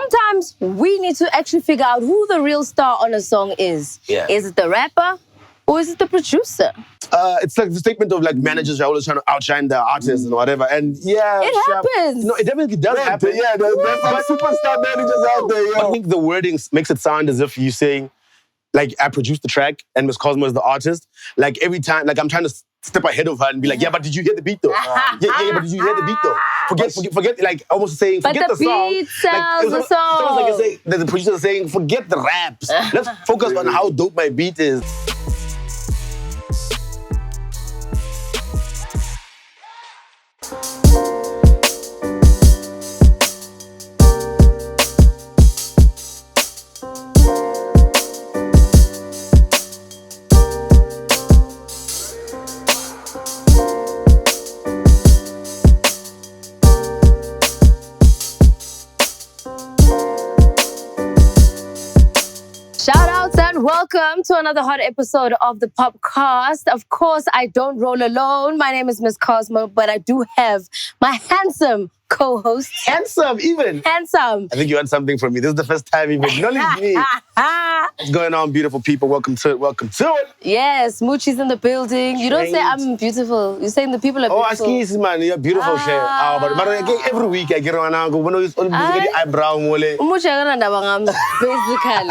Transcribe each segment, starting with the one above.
sometimes we need to actually figure out who the real star on a song is. Yeah. Is it the rapper or is it the producer? It's like the statement of like managers are always trying to outshine their artists and whatever. And yeah, It happens. No, it definitely does happen. Yeah, there's some superstar managers out there, yo. I think the wording makes it sound as if you're saying, like, I produced the track and Miss Cosmo is the artist. Like, every time, like, I'm trying to step ahead of her and be like, yeah, but did you hear the beat though? yeah, but did you hear the beat though? Forget, like, almost saying, forget but the song. beat sells the It's song. almost like you're saying, the producer is saying, forget the raps. Let's focus on how dope my beat is. Shout outs and welcome to another hot episode of the POPcast. Of course, I don't roll alone. My name is Miss Cosmo, but I do have my handsome co-host. Handsome, even. Handsome. I think you heard something from me. This is the first time you've acknowledged me. What's going on, beautiful people? Welcome to it. Yes, Muchi's in the building. You don't say I'm beautiful. You're saying the people are beautiful. Oh, excuse man, you're beautiful, shit. But every week I get around and go, when you eyebrow mole. Muchi basically.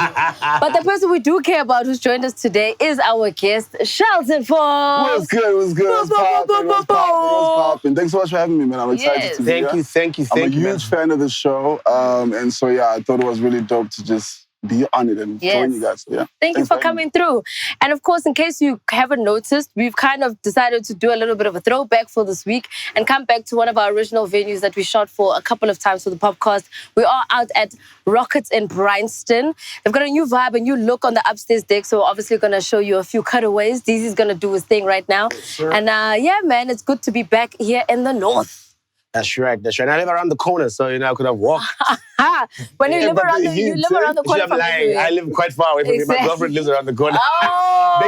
But the person we do care about who's joined us today is our guest, Shelton Fox. What's good? What's poppin'? Thanks so much for having me, man. I'm excited to be here. Thank you. I'm a huge fan of the show. And so, yeah, I thought it was really dope to just be on it and join you guys. So, yeah. Thank you for coming through. And of course, in case you haven't noticed, we've kind of decided to do a little bit of a throwback for this week and come back to one of our original venues that we shot for a couple of times for the POPcast. We are out at Rockets in Bryanston. They've got a new vibe, a new look on the upstairs deck. So we're obviously going to show you a few cutaways. DZ's going to do his thing right now. Sure. And yeah, man, it's good to be back here in the north. That's right. And I live around the corner, so I could have walked. When you live around the corner. I'm lying. I live quite far away from me. My girlfriend lives around the corner. Oh.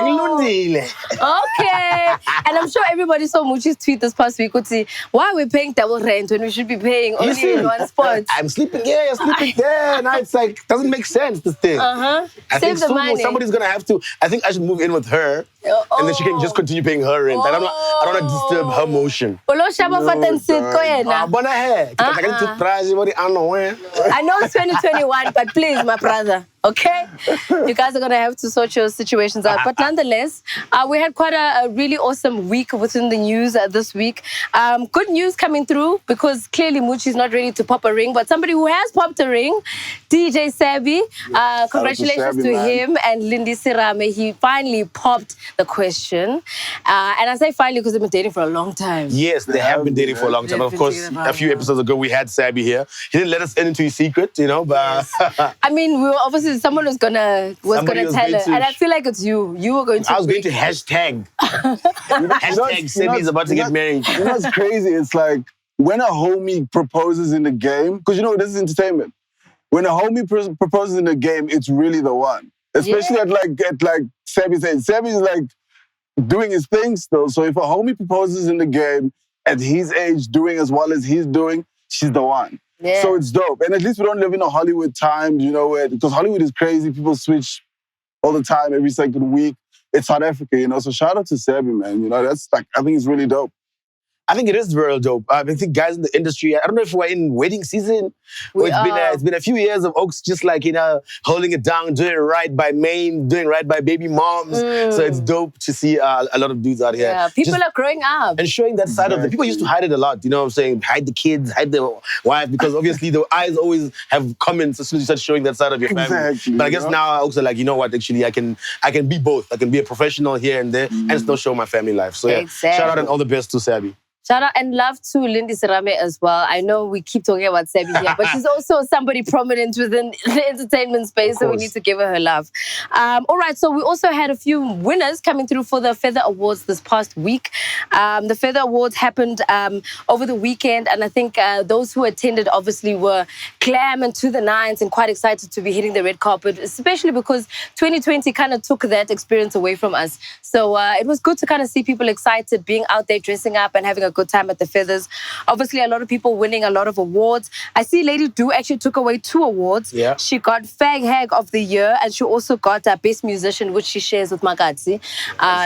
Okay. And I'm sure everybody saw Muchi's tweet this past week. Would see why we're paying double rent when we should be paying only in one spot. I'm sleeping here, you're sleeping there. Now it's like, doesn't make sense, this thing. I Save think the money. somebody's going to have to, I think I should move in with her. And then she can just continue paying her rent. I don't want to disturb her motion. I know it's 2021, but please, my brother, okay? You guys are going to have to sort your situations out. But nonetheless, we had quite a really awesome week within the news this week. Good news coming through because clearly Muchi's not ready to pop a ring, but somebody who has popped a ring, DJ Sabby. Congratulations to him and Lindy Sirame. He finally popped the question. And I say finally because they've been dating for a long time. Yes, they have been dating for a long time. Of course, a few episodes ago, we had Sabby here. He didn't let us into his secret, but... Yes. I mean, we were obviously, someone was gonna tell her. And I feel like it's you. You were going to... I was going to hashtag. Hashtag Sabby is about to get married. You know what's crazy? It's like, when a homie proposes in the game, because this is entertainment. When a homie proposes in the game, it's really the one. Especially at like Sabby said. Sabby's like doing his thing still. So if a homie proposes in the game at his age, doing as well as he's doing, she's the one. Yeah. So it's dope. And at least we don't live in a Hollywood time, because Hollywood is crazy. People switch all the time, every second week. It's South Africa, So shout out to Sabby, man. That's like, I think it's really dope. I think it is real dope. I think guys in the industry, I don't know if we're in wedding season. It's been a few years of Oaks just like, holding it down, doing it right by Maine, doing right by baby moms. So it's dope to see a lot of dudes out here. Yeah, people are growing up. And showing that side of them. People used to hide it a lot, you know what I'm saying? Hide the kids, hide the wife, because obviously the eyes always have comments as soon as you start showing that side of your family. Exactly, but I guess now Oaks are like, you know what, actually I can be both. I can be a professional here and there and still show my family life. So yeah, shout out and all the best to Sabby. Shout out and love to Lindy Sirame as well. I know we keep talking about Sabby here, but she's also somebody prominent within the entertainment space, so we need to give her love. All right, so we also had a few winners coming through for the Feather Awards this past week. The Feather Awards happened over the weekend, and I think those who attended obviously were glam and to the nines and quite excited to be hitting the red carpet, especially because 2020 kind of took that experience away from us. So it was good to kind of see people excited, being out there, dressing up and having a good time at the Feathers. Obviously, a lot of people winning a lot of awards. I see Lady Do actually took away 2 awards. Yeah. She got Fag Hag of the Year and she also got Best Musician, which she shares with Makatsi.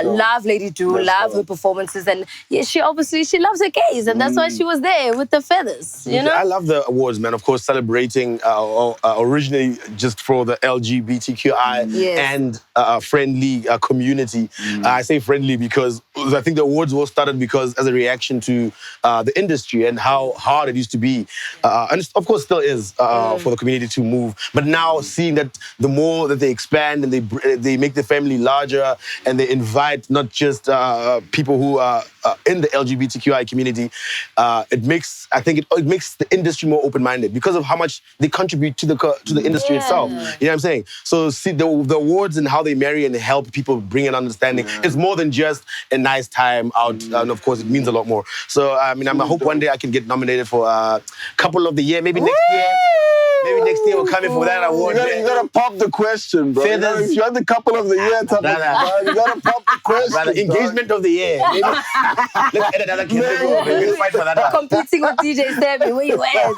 Love Lady Do, love her performances. And yeah, she loves her gays and that's why she was there with the Feathers, you know? I love the awards, man. Of course, celebrating originally just for the LGBTQI and friendly community. I say friendly because I think the awards were started because as a reaction to the industry and how hard it used to be. And of course still is for the community to move. But now seeing that the more that they expand and they make the family larger and they invite not just people who are in the LGBTQI community, it makes the industry more open-minded because of how much they contribute to the industry itself. You know what I'm saying? So see the awards and how they marry and help people bring an understanding. It's more than just a nice time out, and of course it means a lot more. So I hope one day I can get nominated for Couple of the Year, maybe next year. Maybe next year we'll come in for that award. You gotta pop the question, bro. Feathers. If you're the Couple of the Year type of guy, you gotta pop the question. Brother, Engagement of the Year. Maybe. Let's edit another category. Maybe we'll fight for that one. Competing with DJ Sabby, where you at?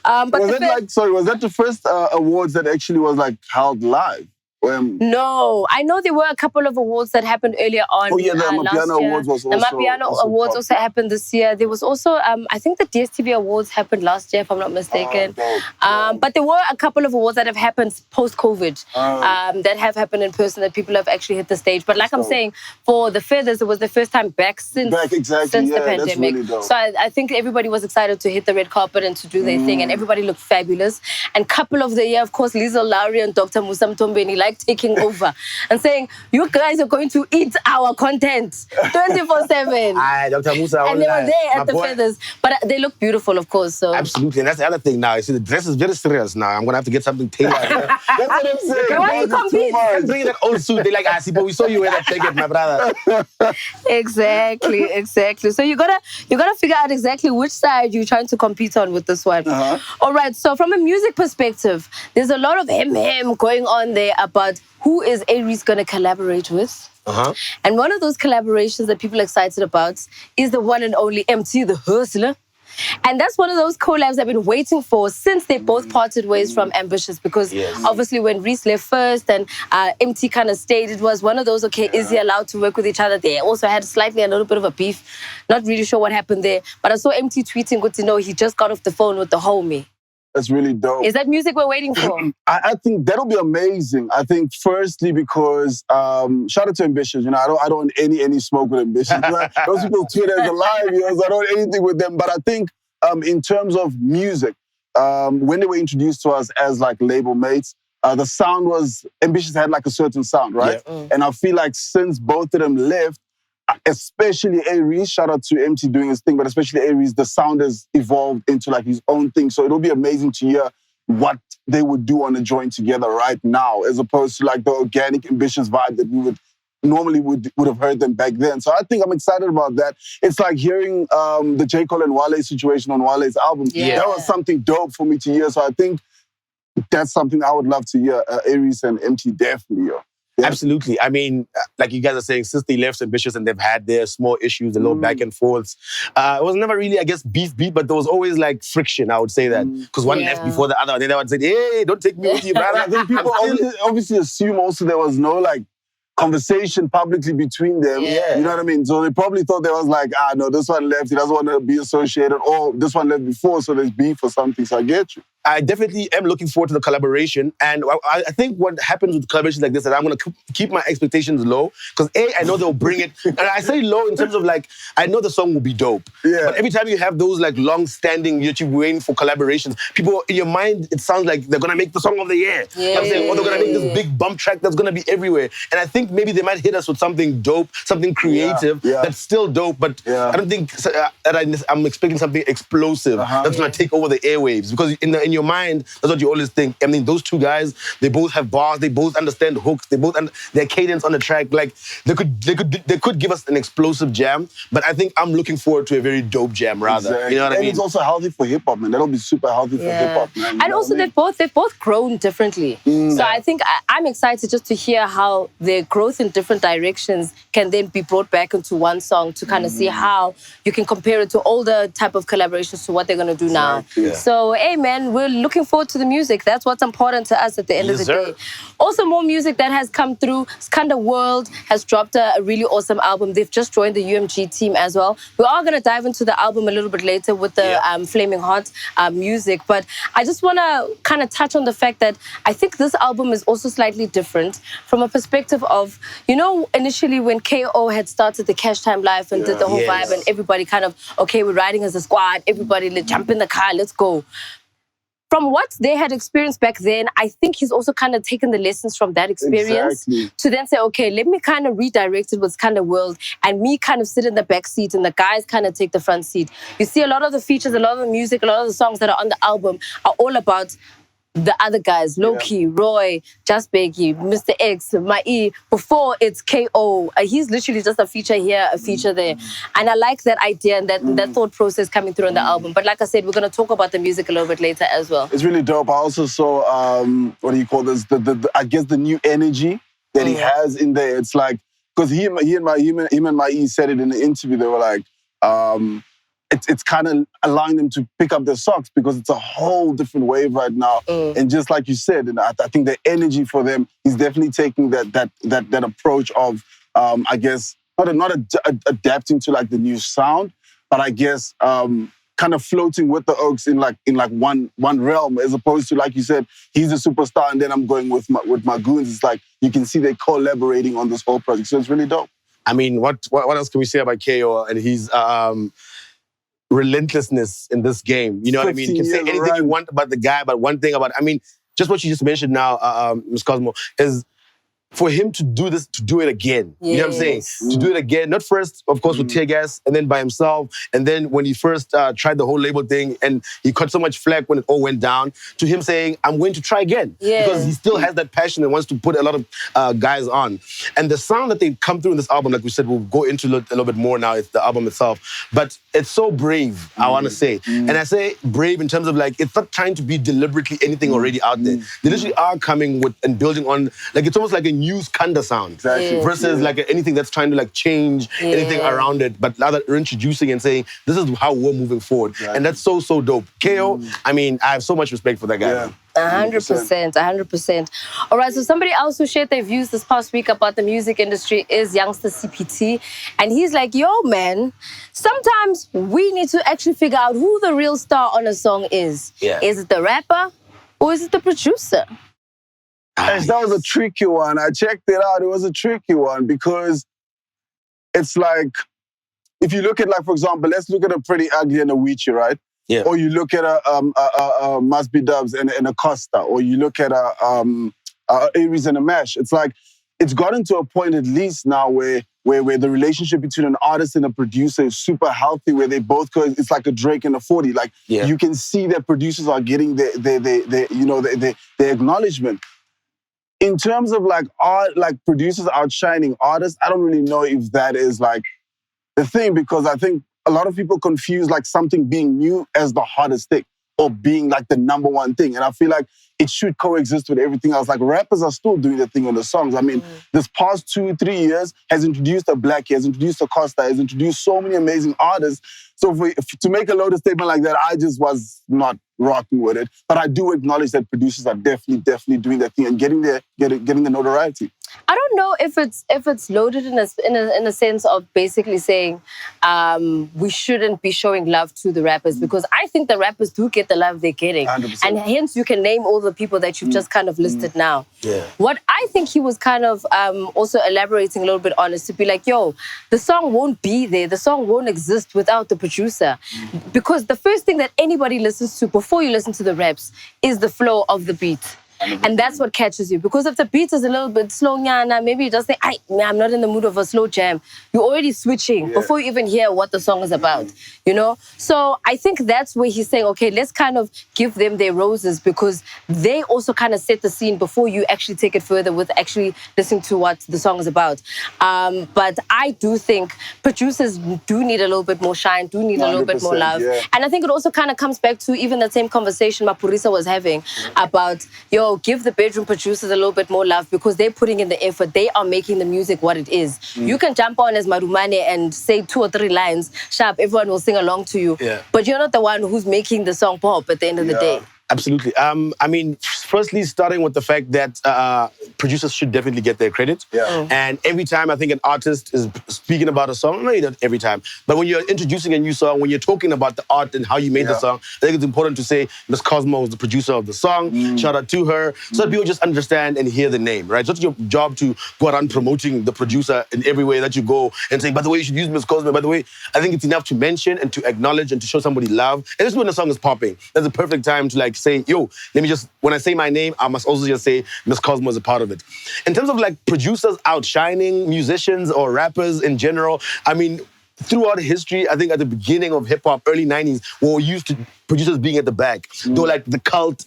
But was that the first awards that actually was like held live? No, I know there were a couple of awards that happened earlier on. Oh yeah, the Amapiano Awards was also. The Amapiano Awards also happened this year. There was also, I think the DSTV Awards happened last year, if I'm not mistaken. But there were a couple of awards that have happened post-COVID that have happened in person that people have actually hit the stage. But like I'm saying, for the Feathers, it was the first time back since the pandemic. Really so I think everybody was excited to hit the red carpet and to do their thing, and everybody looked fabulous. And Couple of the Year, of course, Liesl Lowry and Dr. Musa Mtombeni, like taking over and saying, you guys are going to eat our content 24/7. Dr. Musa, and they were there at the Feathers. But they look beautiful, of course. So absolutely, and that's the other thing now. You see, the dress is very serious now. I'm going to have to get something tailored. That's what I'm saying. Why do you compete? I'm bringing that old suit. They're like, see, but we saw you wear that jacket, my brother. Exactly. So you gotta figure out exactly which side you're trying to compete on with this one. All right, so from a music perspective, there's a lot of going on there about who is A-Reece going to collaborate with. And one of those collaborations that people are excited about is the one and only Emtee, the Hustler. And that's one of those collabs I've been waiting for since they both parted ways from Ambitious, because obviously when Reece left first and Emtee kind of stayed, it was one of those, is he allowed to work with each other? They also had a little bit of a beef. Not really sure what happened there. But I saw Emtee tweeting, good to know he just got off the phone with the homie. That's really dope. Is that music we're waiting for? I think that'll be amazing. I think firstly because shout out to Ambitious. I don't want any smoke with Ambitious. Those people tweet as alive. So I don't want anything with them. But I think in terms of music, when they were introduced to us as like label mates, the sound was Ambitious had like a certain sound, right? And I feel like since both of them left, especially A-Reece, shout out to Emtee doing his thing, but especially A-Reece, the sound has evolved into like his own thing. So it'll be amazing to hear what they would do on a joint together right now, as opposed to like the organic, Ambitious vibe that we would normally would have heard them back then. So I think I'm excited about that. It's like hearing the J. Cole and Wale situation on Wale's album. That was something dope for me to hear. So I think that's something I would love to hear. A-Reece and Emtee definitely, Yeah. Absolutely. I mean, like you guys are saying, since they left Ambitious and they've had their small issues, a little back and forths, it was never really, I guess, beef, but there was always like friction, I would say that. Because one left before the other. Then they would say, hey, don't take me with you, brother. I think people obviously assume also there was no like conversation publicly between them. You know what I mean? So they probably thought there was like, no, this one left, he doesn't want to be associated, or this one left before, so there's beef or something. So I get you. I definitely am looking forward to the collaboration. And I think what happens with collaborations like this is I'm going to keep my expectations low. Because I know they'll bring it. And I say low in terms of like, I know the song will be dope. But every time you have those like long-standing, you're waiting for collaborations, people, in your mind, it sounds like they're going to make the song of the year. You know what I'm saying? Or they're going to make this big bump track that's going to be everywhere. And I think maybe they might hit us with something dope, something creative that's still dope. But I don't think that I'm expecting something explosive that's going to take over the airwaves. Because in your mind, that's what you always think. I mean, those two guys, they both have bars, they both understand hooks, they both their cadence on the track. Like they could give us an explosive jam, but I think I'm looking forward to a very dope jam rather. Exactly. You know what I mean? And it's also healthy for hip hop, man. That'll be super healthy for hip hop, man. And also they've both grown differently. So I think I'm excited just to hear how their growth in different directions can then be brought back into one song to kind of see how you can compare it to older type of collaborations to what they're going to do now. Yeah. So, hey, man, we're looking forward to the music. That's what's important to us at the end of the day. Also, more music that has come through. Skhanda World has dropped a really awesome album. They've just joined the UMG team as well. We are going to dive into the album a little bit later with the Flaming Hot music. But I just want to kind of touch on the fact that I think this album is also slightly different from a perspective of, you know, initially when KO had started the Cash Time Life and did the whole vibe and everybody kind of, okay, we're riding as a squad, everybody, let's jump in the car, let's go. From what they had experienced back then, I think he's also kind of taken the lessons from that experience to then say, okay, let me kind of redirect it with Skhanda World and me kind of sit in the back seat and the guys kind of take the front seat. You see a lot of the features, a lot of the music, a lot of the songs that are on the album are all about the other guys, Low-Key, Roy, Just Beggy, Mr. X, Mai. Before it's KO, he's literally just a feature here, a feature there. And I like that idea and that thought process coming through on the album. But like I said, we're going to talk about the music a little bit later as well. It's really dope. I also saw, what do you call this? I guess the new energy that he has in there. It's like, because him and Mai said it in the interview. They were like, it's kind of allowing them to pick up their socks because it's a whole different wave right now. And just like you said, and I think the energy for them is definitely taking that approach of, I guess, not adapting to like the new sound, but I guess kind of floating with the Oaks in one realm, as opposed to, like you said, he's a superstar and then I'm going with my goons. It's like you can see they're collaborating on this whole project, so it's really dope. I mean, what else can we say about KO and his relentlessness in this game? You know what I mean? You can say anything you want about the guy, but one thing about, I mean, just what you just mentioned now, Ms. Cosmo, is for him to do this, to do it again. You know what I'm saying? To do it again, not first, of course, with Tear Gas, and then by himself, and then when he first tried the whole label thing, and he caught so much flack when it all went down, to him saying, I'm going to try again. Because he still has that passion and wants to put a lot of guys on. And the sound that they come through in this album, like we said, we'll go into a little bit more now, it's the album itself. But it's so brave, I want to say. And I say brave in terms of like, it's not trying to be deliberately anything already out there. They literally are coming with and building on, like it's almost like a new Skhanda sound versus like anything that's trying to like change anything around it, but now that we're introducing and saying, this is how we're moving forward. And that's so dope. KO, I mean, I have so much respect for that guy. 100%. All right, so somebody else who shared their views this past week about the music industry is youngster CPT. And he's like, yo, man, sometimes we need to actually figure out who the real star on a song is. Is it the rapper or is it the producer? That was a tricky one. I checked it out. It was a tricky one because it's like, if you look at, like, for example, let's look at a Pretty Ugly and a Muchi, right? Or you look at a Must Be Dubs and a Costa, or you look at a A-Reece and a Mash. It's like, it's gotten to a point at least now where the relationship between an artist and a producer is super healthy, where they both go, it's like a Drake and a 40. Like, you can see that producers are getting their acknowledgement. In terms of like art, like producers outshining artists, I don't really know if that is like the thing, because I think a lot of people confuse like something being new as the hottest thing or being like the number one thing. And I feel like it should coexist with everything else. Like rappers are still doing the thing on the songs. I mean, this past 2-3 years has introduced a Blackie, has introduced a Costa, has introduced so many amazing artists. So to make a loaded statement like that, I just was not rocking with it. But I do acknowledge that producers are definitely doing that thing and getting the notoriety. I don't know if it's loaded in a sense of basically saying we shouldn't be showing love to the rappers, because I think the rappers do get the love they're getting. 100%. And hence you can name all the people that you've just kind of listed now. What I think he was kind of also elaborating a little bit on is to be like, yo, the song won't be there, the song won't exist without the producer. Because the first thing that anybody listens to before you listen to the raps is the flow of the beat. And that's what catches you. Because if the beat is a little bit slow, maybe you just say, I'm not in the mood of a slow jam. You're already switching before you even hear what the song is about, you know? So I think that's where he's saying, okay, let's kind of give them their roses because they also kind of set the scene before you actually take it further with actually listening to what the song is about. But I do think producers do need a little bit more shine, do need a little bit more love. Yeah. And I think it also kind of comes back to even that same conversation Mapurisa was having about, give the bedroom producers a little bit more love because they're putting in the effort. They are making the music what it is. You can jump on as Marumane and say 2 or 3 lines, sharp, everyone will sing along to you. Yeah. But you're not the one who's making the song pop at the end of the day. Absolutely. I mean, firstly, starting with the fact that producers should definitely get their credit. Yeah. And every time I think an artist is speaking about a song, maybe not every time, but when you're introducing a new song, when you're talking about the art and how you made the song, I think it's important to say Miss Cosmo was the producer of the song. Shout out to her. So that people just understand and hear the name, right? So it's your job to go around promoting the producer in every way that you go and saying, by the way, you should use Miss Cosmo. By the way, I think it's enough to mention and to acknowledge and to show somebody love. And this is when the song is popping. That's the perfect time to say, let me just, when I say my name, I must also just say Miss Cosmo is a part of it. In terms of producers outshining musicians or rappers in general, I mean, throughout history, I think at the beginning of hip-hop, early 90s, we're used to producers being at the back. They were like the cult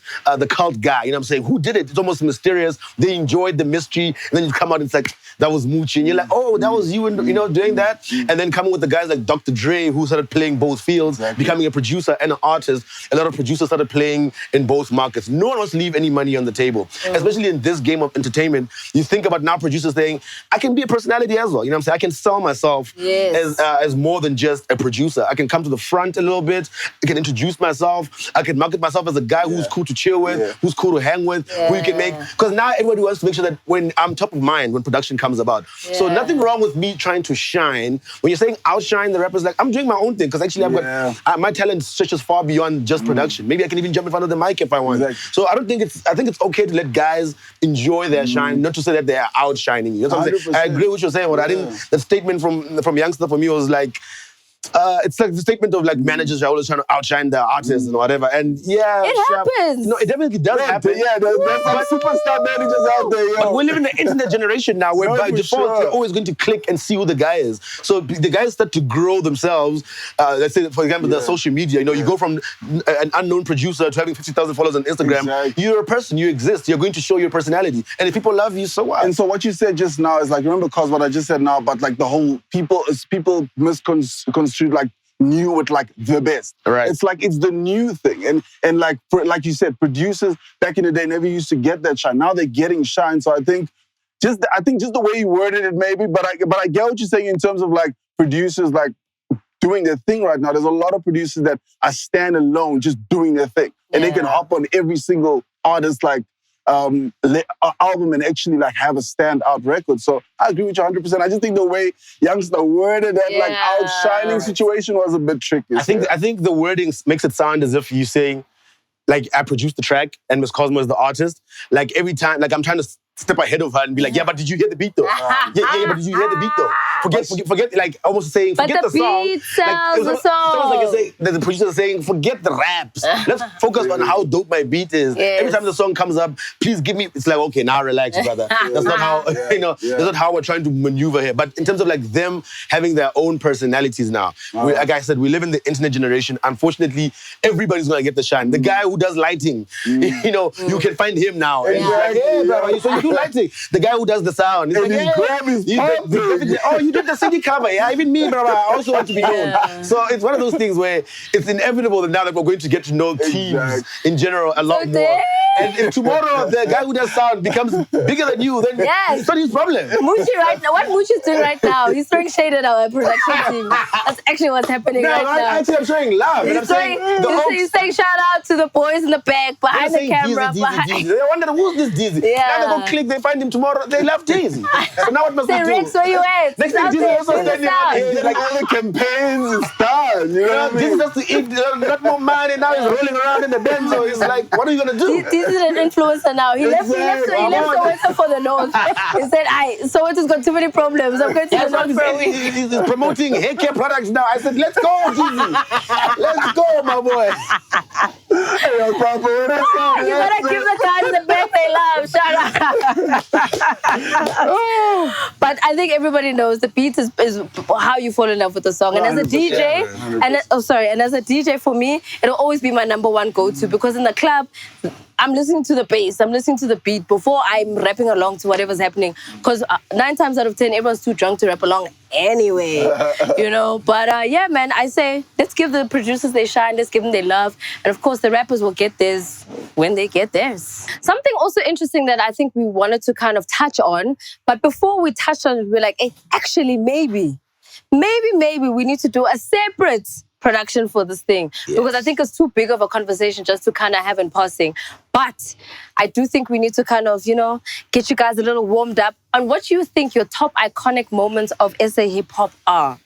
guy, you know what I'm saying? Who did it? It's almost mysterious. They enjoyed the mystery. And then you come out and it's like, that was Muchi. And you're like, oh, that was you, doing that? And then coming with the guys like Dr. Dre, who started playing both fields, becoming a producer and an artist. A lot of producers started playing in both markets. No one wants to leave any money on the table. Especially in this game of entertainment. You think about now producers saying, I can be a personality as well. You know what I'm saying? I can sell myself as more than just a producer. I can come to the front a little bit. I can introduce myself. I can market myself as a guy who's cool to chill with, who's cool to hang with, who you can make. Because now everybody wants to make sure that when I'm top of mind, when production comes about. So nothing wrong with me trying to shine. When you're saying outshine, the rapper's like, I'm doing my own thing. Because actually I've got, my talent stretches far beyond just production. Maybe I can even jump in front of the mic if I want. So I think it's okay to let guys enjoy their shine, not to say that they are outshining you. That's what I'm saying. I agree with what you're saying, but I think the statement from Youngster for me was like, it's like the statement of managers are always trying to outshine their artists and whatever. And it happens. No, it definitely does happen. Yeah, there's some superstar managers out there. But we live in the internet generation now where by default you're always going to click and see who the guy is. So the guys start to grow themselves. Let's say, for example, the social media. You go from an unknown producer to having 50,000 followers on Instagram. Exactly. You're a person. You exist. You're going to show your personality. And if people love you, so what? And so what you said just now is remember, cause what I just said now about the whole people misconstrued new with the best. Right. It's it's the new thing. And like you said, producers back in the day never used to get that shine. Now they're getting shine. So I think just the way you worded it maybe, but I get what you're saying in terms of producers doing their thing right now. There's a lot of producers that are standalone just doing their thing. And they can hop on every single artist album and actually have a standout record. So I agree with you 100%. I just think the way Youngster worded that outshining situation was a bit tricky. I think the wording makes it sound as if you're saying, I produced the track and Miss Cosmo is the artist. Every time, I'm trying to step ahead of her and be like, yeah, but did you hear the beat though? Yeah, but did you hear the beat though? Forget, almost saying, forget the song. Beat sells the song. It's almost the producer saying, forget the raps. Let's focus on how dope my beat is. Yes. Every time the song comes up, please give me, it's okay, now relax, brother. That's not how, that's not how we're trying to maneuver here. But in terms of them having their own personalities now, like I said, we live in the internet generation. Unfortunately, everybody's gonna get the shine. The guy who does lighting, you can find him now. And he's like, hey, brother, so you do lighting. The guy who does the sound. He's like, oh, you did the CD cover. Yeah, even me, brother, I also want to be known. So it's one of those things where it's inevitable that now that we're going to get to know teams in general a lot more. And if tomorrow the guy who does sound becomes bigger than you, then it's not his problem. Muchi right now, what Muchi's doing right now, he's throwing shade at our production team. That's actually what's happening right now. Actually, I'm showing love. He's saying shout out to the boys in the back, behind the camera. They wonder, who's this Dizzy? Now they go click, they find him tomorrow, they love Dizzy. So now what must we do? Rex, where you at? Next thing, Dizzy also standing up. All the campaigns and stuff. You know what I mean? Dizzy has to eat not more money, now he's rolling around in the den, so he's like, what are you going to do? Dizzy's an influencer now. He left Soweto for the North. He said, Soweto's got too many problems. I'm going to the North for a week. He's promoting hair care products now. I said, let's go, Dizzy. Let's go, my boy. You better give the guys the back they shut up. But I think everybody knows the beat is how you fall in love with the song. And as a DJ, and as a DJ for me, it'll always be my number one go-to because in the club, I'm listening to the bass, I'm listening to the beat before I'm rapping along to whatever's happening. Because 9 times out of 10, everyone's too drunk to rap along anyway, you know. But yeah, man, I say, let's give the producers their shine, let's give them their love. And of course, the rappers will get theirs when they get theirs. Something also interesting that I think we wanted to kind of touch on, but before we touch on it, we're like, hey, actually, maybe we need to do a separate production for this thing because I think it's too big of a conversation just to kind of have in passing. But I do think we need to kind of, you know, get you guys a little warmed up on what you think your top iconic moments of SA hip hop are.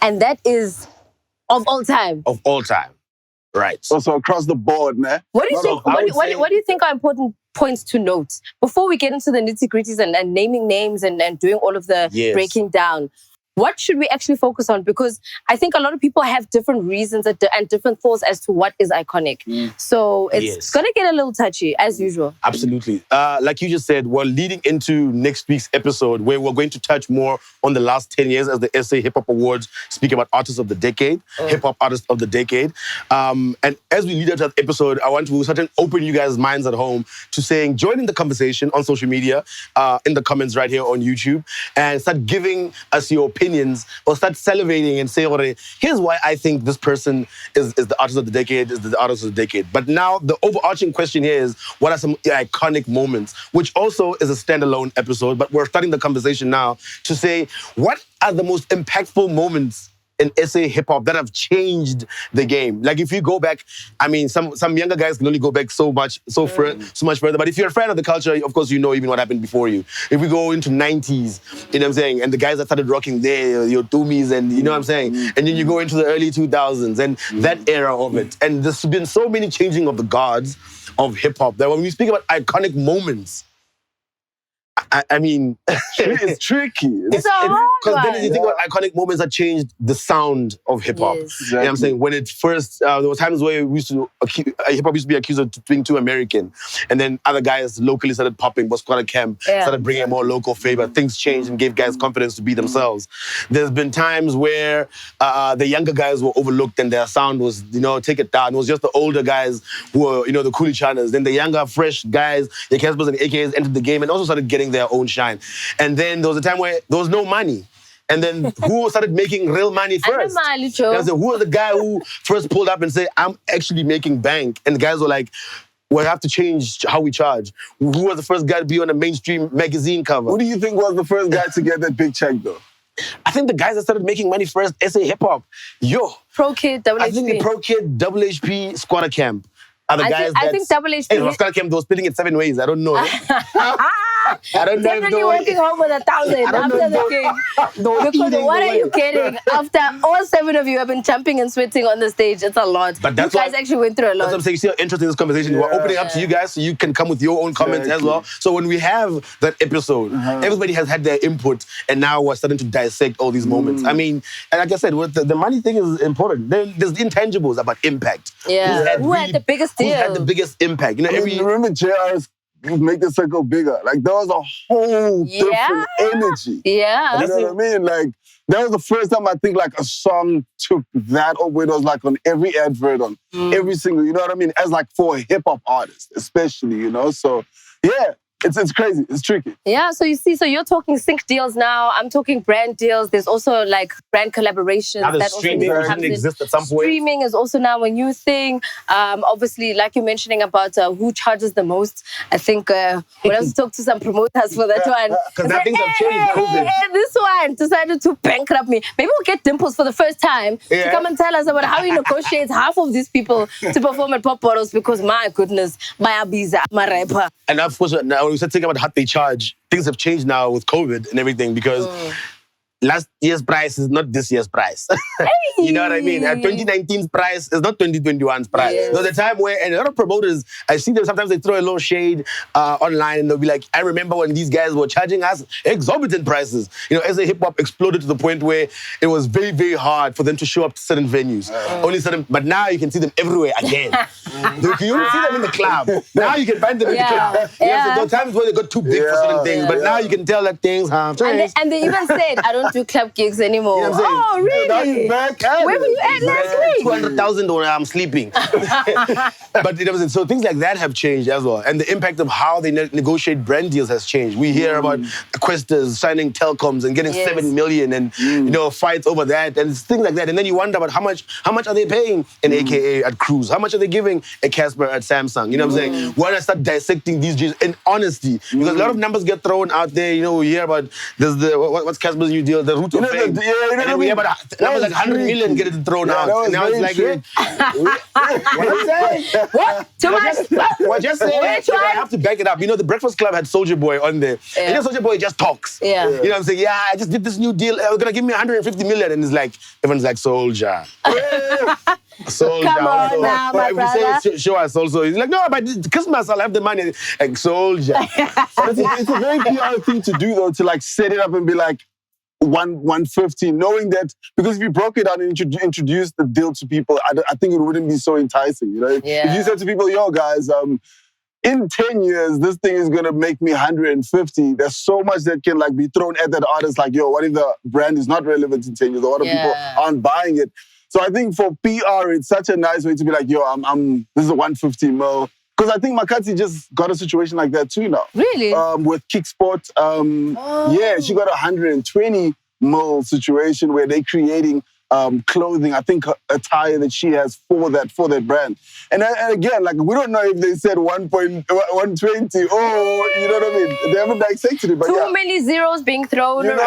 And that is of all time. Of all time. Right. Also across the board, man. What do you think? What do you think are important points to note before we get into the nitty-gritties and naming names and doing all of the breaking down? What should we actually focus on? Because I think a lot of people have different reasons and different thoughts as to what is iconic. So it's going to get a little touchy, as usual. Absolutely. Like you just said, we're leading into next week's episode where we're going to touch more on the last 10 years as the SA Hip Hop Awards speak about Artists of the Decade, Hip Hop Artists of the Decade. And as we lead into that episode, I want to certainly open you guys' minds at home to saying, join in the conversation on social media, in the comments right here on YouTube, and start giving us your opinions or start salivating and say, here's why I think this person is the artist of the decade, is the artist of the decade. But now the overarching question here is, what are some iconic moments? Which also is a standalone episode, but we're starting the conversation now to say, what are the most impactful moments in SA hip-hop that have changed the game? Like if you go back, I mean, some younger guys can only go back so much further. But if you're a fan of the culture, of course, you know even what happened before you. If we go into 90s, you know what I'm saying, and the guys that started rocking there, your Doomies, and you know what I'm saying, and then you go into the early 2000s and that era of it. And there's been so many changing of the guards of hip-hop that when we speak about iconic moments, I mean, it's tricky. It's a hard one. Because then you think about iconic moments that changed the sound of hip-hop. Yes. Exactly. You know what I'm saying? When it first, there were times where hip-hop used to be accused of being too American. And then other guys locally started popping, Skhanda Camp started bringing more local flavor. Things changed and gave guys confidence to be themselves. There's been times where the younger guys were overlooked and their sound was, you know, take it down. It was just the older guys who were, you know, the coolie channers. Then the younger, fresh guys, the Caspers and AKs entered the game and also started getting their own shine. And then there was a time where there was no money. And then who started making real money first? Who was the guy who first pulled up and said, I'm actually making bank? And the guys were like, we have to change how we charge. Who was the first guy to be on a mainstream magazine cover? Who do you think was the first guy to get that big check, though? I think the guys that started making money first, SA Hip Hop. Pro Kid, Double HP. I think the Pro Kid, Double HP, Skhanda Camp. I think Double HP. Hey, Skhanda Camp, they were splitting it 7 ways. I don't know. I don't know. Definitely working home with 1,000 after the game. Because what are you kidding? After all 7 of you have been jumping and sweating on the stage, it's a lot. But you guys actually went through a lot. That's what I'm saying. You see how interesting this conversation. We're opening up to you guys so you can come with your own comments as well. So when we have that episode, everybody has had their input and now we're starting to dissect all these moments. I mean, and like I said, the money thing is important. Then there's the intangibles about impact. Yeah. Who had the biggest deal? Who had the biggest impact? You know, remember JR's Make the Circle Bigger? Like, there was a whole different energy. Yeah. You know what I mean? Like, that was the first time I think like a song took that over. It was like on every advert, on every single, you know what I mean? As like for a hip-hop artist, especially, you know? So, yeah. It's crazy. It's tricky. Yeah, so you see, so you're talking sync deals now. I'm talking brand deals. There's also like brand collaborations. Now the streaming didn't exist at some point. Streaming is also now a new thing. Obviously, like you're mentioning about who charges the most. I think we'll have to talk to some promoters for that one. Because now things have changed. COVID. This one decided to bankrupt me. Maybe we'll get Dimples for the first time to come and tell us about how he negotiates half of these people to perform at Pop Bottles because my goodness, my Abiza, my rapper. And of course, now when we start thinking about how they charge, things have changed now with COVID and everything because last year's price is not this year's price. You know what I mean? 2019's price is not 2021's price. Yes. There's a time where, and a lot of promoters, I see them sometimes they throw a little shade online and they'll be like, I remember when these guys were charging us exorbitant prices. You know, as the hip hop exploded to the point where it was very, very hard for them to show up to certain venues. Only certain, but now you can see them everywhere again. You don't see them in the club. Now you can find them in the club. There are times where they got too big for certain things, but now you can tell that things have changed. And they even said, I don't do club gigs anymore. You know what I'm saying? Oh, really? Where were you at last week? 200,000 when I'm sleeping. But you know what I'm saying? So things like that have changed as well. And the impact of how they negotiate brand deals has changed. We hear about Questas signing telecoms and getting 7 million and you know, fights over that and things like that. And then you wonder about how much are they paying an AKA at Cruise? How much are they giving a Casper at Samsung? You know what I'm saying? Why not start dissecting these G's in honesty? Because a lot of numbers get thrown out there. You know, we hear about there's the what's Casper's new deal, the root of fame. And then we hear about numbers like 100 million get it thrown out. And now it's like, what I'm saying? What? Too much? Well, just say I have to back it up. You know, the Breakfast Club had Soulja Boy on there. And then Soulja Boy just talks. You know what I'm saying? Yeah, I just did this new deal. They're gonna give me 150 million. And it's like, everyone's like, Soulja. Soulja. Come on now, my brother. We say, show us also. He's like, no, but Christmas, I'll have the money. Like, Soulja. It's a very PR thing to do, though, to like set it up and be like, 150, knowing that, because if you broke it down and introduced the deal to people, I think it wouldn't be so enticing, you know? If you said to people, yo, guys, in 10 years, this thing is going to make me 150. There's so much that can like be thrown at that artist. Like, yo, what if the brand is not relevant in 10 years? Or what if people aren't buying it? So I think for PR, it's such a nice way to be like, yo, this is a 150 mil. Because I think Makati just got a situation like that too now. Really? With Kicksport. Yeah, she got a 120 mil situation where they're creating clothing, I think attire that she has for that brand. And again, like, we don't know if they said 120 or, you know what I mean? They haven't dissected it, but Too many zeros being thrown around.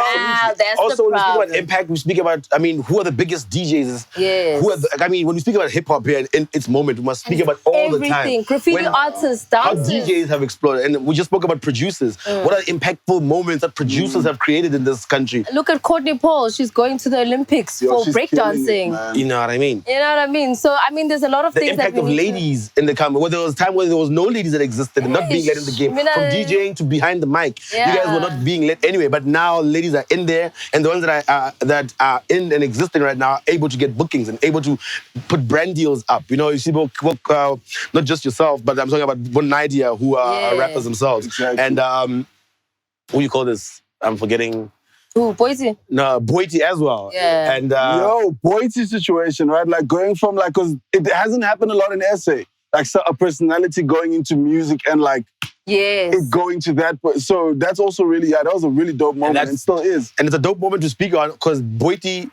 That's also, the problem. when we speak about impact, we speak about, I mean, who are the biggest DJs? Yes. I mean, when we speak about hip-hop here in its moment, we must speak about all the time. Everything. Graffiti artists, dancers. How DJs have exploded. And we just spoke about producers. What are the impactful moments that producers have created in this country? Look at Courtney Paul. She's going to the Olympics for breakdancing. You know what I mean? You know what I mean? So, I mean, there's a lot of things that we need. The impact of ladies in the company. Well, there was a time where there was no ladies that existed and not being let in the game. From DJing to behind the mic. You guys were not being let anyway. But now ladies are in there, and the ones that are in and existing right now are able to get bookings and able to put brand deals up. You know, you see not just yourself, but I'm talking about Bon Idea, who are rappers themselves. Exactly. And what do you call this? I'm forgetting. Ooh, Boise. No, Boiti as well. Yeah. And Boiti situation, right? Like going from like, because it hasn't happened a lot in SA. Like a personality going into music and like it going to that. So that's also really, that was a really dope moment and still is. And it's a dope moment to speak on because Boiti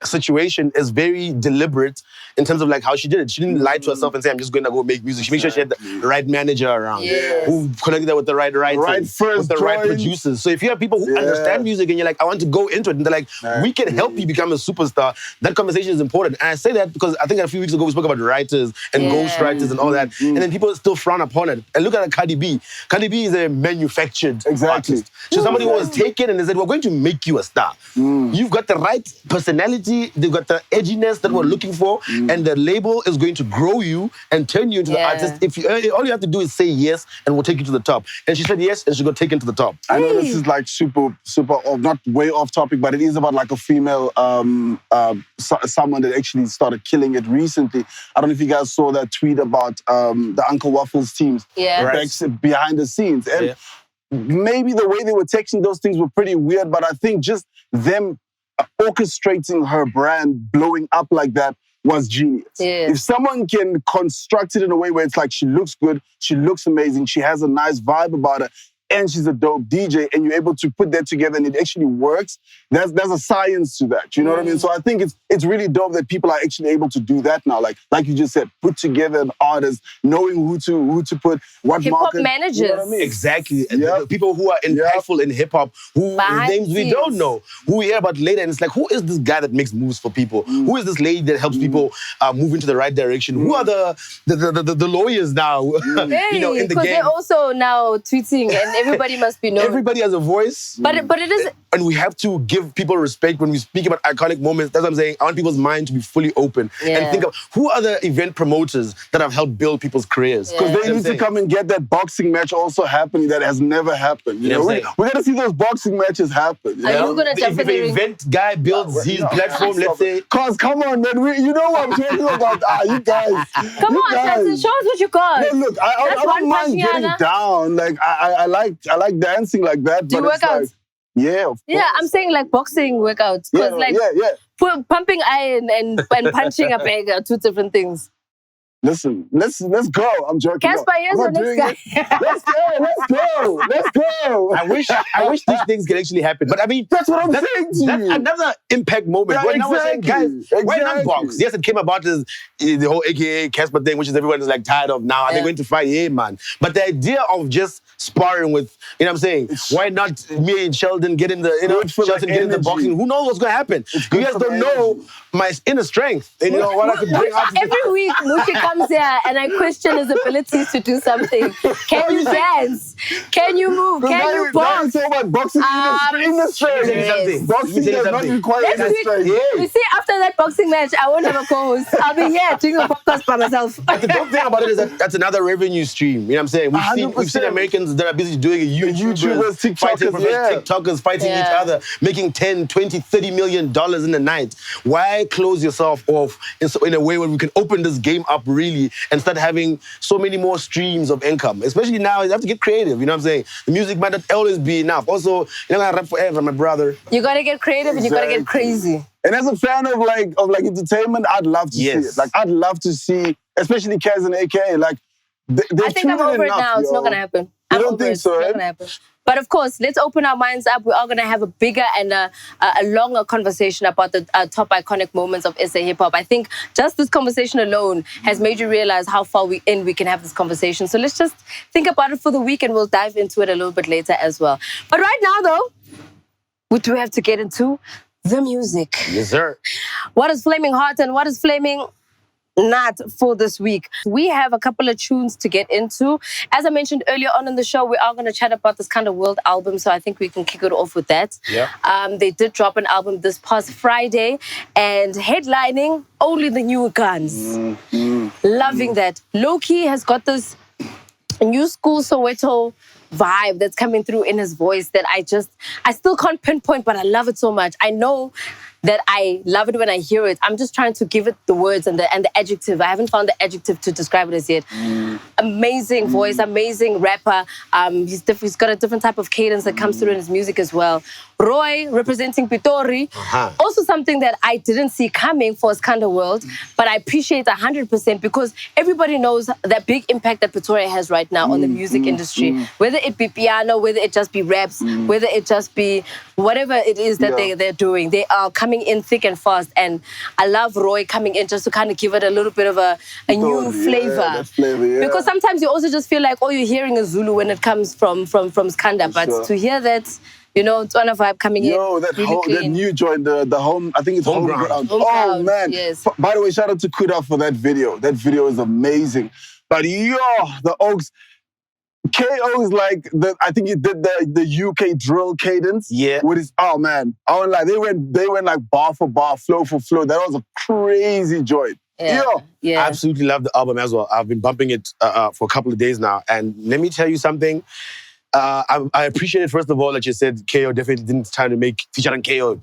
situation is very deliberate in terms of like how she did it. She didn't lie to herself and say, I'm just going to go make music. She made sure she had the right manager around who connected her with the right writers, with the right producers. So if you have people who understand music and you're like, I want to go into it, and they're like, we can help you become a superstar, that conversation is important. And I say that because I think a few weeks ago we spoke about writers and ghostwriters and all that. And then people still frown upon it. And look at Cardi B. Cardi B is a manufactured artist. She's somebody who was taken and they said, we're going to make you a star. You've got the right personality, they've got the edginess that we're looking for, and the label is going to grow you and turn you into the artist. If you, all you have to do is say yes, and we'll take you to the top. And she said yes, and she got taken to the top. I know this is like super, not way off topic, but it is about like a female, someone that actually started killing it recently. I don't know if you guys saw that tweet about the Uncle Waffles teams behind the scenes. And maybe the way they were texting those things were pretty weird, but I think just them orchestrating her brand blowing up like that was genius. If someone can construct it in a way where it's like she looks good, she looks amazing, she has a nice vibe about her, and she's a dope DJ, and you're able to put that together and it actually works, there's a science to that. You know what I mean? So I think it's really dope that people are actually able to do that now. Like you just said, put together an artist, knowing who to put, what hip-hop market. managers. You know what I mean? Exactly. People who are impactful in hip-hop, whose names we don't know, who we hear about later, and it's like, who is this guy that makes moves for people? Who is this lady that helps people move into the right direction? Who are the lawyers now, you know, in the game? Because they're also now tweeting and everybody must be known. Everybody has a voice. But it is... And we have to give people respect when we speak about iconic moments. That's what I'm saying. I want people's mind to be fully open. And think of who are the event promoters that have helped build people's careers. Because they need to come and get that boxing match also happening that has never happened. You know, we got to see those boxing matches happen. Are you going to jump in the ring? If an event guy builds his platform, let's say... Cause come on, man. You know what I'm talking about. You guys. Come on, Tyson. Show us what you got. No, look, I don't mind getting down. Like, I like dancing like that. Do you work out? Yeah, of course. Yeah, I'm saying like boxing workouts. Yeah. Pumping iron and punching a bag are two different things. Listen, let's go. I'm joking. Casper, here's your next guy. Let's go. I wish these things could actually happen. But I mean, that's what I'm saying to you. That's another impact moment. Yeah, now we're saying, guys, why not box? Yes, it came about as the whole AKA Casper thing, which is everyone is like tired of now. Are they going to fight? Yeah, man. But the idea of just sparring with, you know what I'm saying? Why not me and Sheldon get in the, Sheldon get in the boxing? Who knows what's going to happen? You guys don't know my inner strength. And you know what I could bring out. Every week, Muchi comes here and I question his abilities to do something. Can you dance? Can you move? Can you box? So much boxing in the strength. Boxing does not require inner strength. You see, after that boxing match, I won't have a co-host. I'll be here doing a podcast by myself. But the dope thing about it is that that's another revenue stream. You know what I'm saying? We've seen Americans that are busy doing it. YouTubers, TikTokers fighting each other, making 10, 20, 30 million dollars in a night. Why close yourself off in a way where we can open this game up really and start having so many more streams of income? Especially now, you have to get creative. You know what I'm saying? The music might not always be enough. Also, you're not gonna rap forever, my brother. You gotta get creative and you gotta get crazy. And as a fan of like entertainment, I'd love to see it. Like I'd love to see, especially Kaz and AKA, like I think I'm over it now. It's not gonna happen. You don't think so, It's not gonna happen. But of course, let's open our minds up. We are going to have a bigger and a longer conversation about the top iconic moments of SA hip-hop. I think just this conversation alone has made you realize how far we can have this conversation. So let's just think about it for the week and we'll dive into it a little bit later as well. But right now, though, we do have to get into the music. Yes, sir. What is flaming hot and what is flaming not for this week? We have a couple of tunes to get into. As I mentioned earlier on in the show, we are going to chat about this Skhanda World album, so I think we can kick it off with that. Yeah. They did drop an album this past Friday, and headlining Only the New Guns. Loving that. Low-key has got this new school Soweto vibe that's coming through in his voice that I still can't pinpoint, but I love it so much. I know that I love it when I hear it. I'm just trying to give it the words and the adjective. I haven't found the adjective to describe it as yet. Amazing voice, amazing rapper. He's got a different type of cadence that comes through in his music as well. Roy, representing Pitori. Also something that I didn't see coming for Skhanda World, but I appreciate 100% because everybody knows that big impact that Pretoria has right now on the music industry. Whether it be piano, whether it just be raps, whether it just be whatever it is that they're doing. They are coming in thick and fast, and I love Roy coming in just to kind of give it a little bit of a new flavor. Because sometimes you also just feel like, oh, you're hearing a Zulu when it comes from Skhanda, but to hear that, you know, it's one of vibe coming in. That new joint, the home, I think it's home ground. Oh, man. Yes. By the way, shout out to Kuda for that video. That video is amazing. But the Oaks, KO is like, I think he did the UK drill cadence. Yeah. With his, oh man. I won't lie, they went like bar for bar, flow for flow. That was a crazy joint. Yeah. I absolutely love the album as well. I've been bumping it for a couple of days now. And let me tell you something. I appreciate it, first of all, that you said KO definitely didn't try to make feature on KO.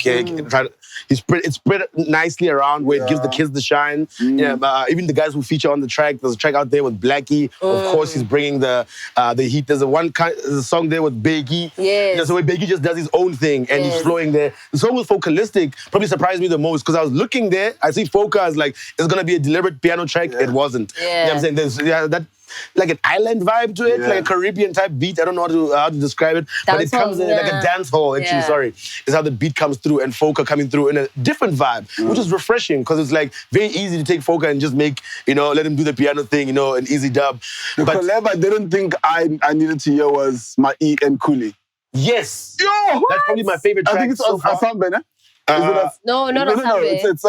It's spread nicely around where it gives the kids the shine. Even the guys who feature on the track, there's a track out there with Blackie. Of course, he's bringing the heat. There's a song there with Biggie. Yes. So where Biggie just does his own thing and he's flowing there. The song with Focalistic probably surprised me the most because I was looking there, I see Foca as like, it's going to be a deliberate piano track. It wasn't. You know what I'm saying? There's that like an island vibe to it, like a Caribbean type beat. I don't know how to describe it, but it comes in like a dance hall, actually, sorry. Is how the beat comes through and Foca coming through in a different vibe, which is refreshing because it's like very easy to take Foca and just make, let him do the piano thing, an easy dub. The collab I didn't think I needed to hear was my E and Kuli. Yes. That's probably my favorite track. I think it's so far. Asambe, ne? No, It's